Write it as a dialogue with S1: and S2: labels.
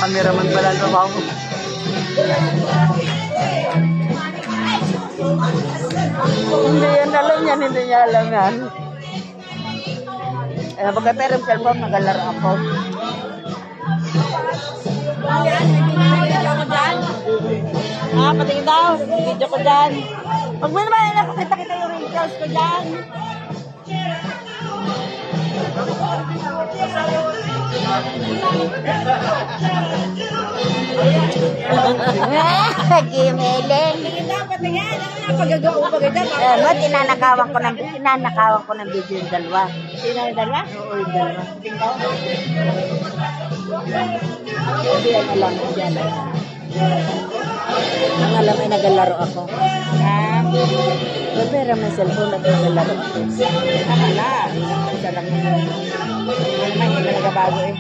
S1: Cameraman pala ito ako. Hindi yan alam yan, hindi niya alam yan. Pagkatero yung cellphone, nagalaro ako. Patingin daw, video ko dyan. Pag may naman, nakakita-kita yung wrinkles ko dyan. Gimeleng. Tinanakawan ko ng video yung dalawa. Sino yung dalawa? Oo, yung dalawa. Hindi yan alam mo dyan. Ang alam ay nagalaro ako. Pero may cellphone at nagalaro ako. Tama na. Isa lang yun. Hindi na nagabago eh.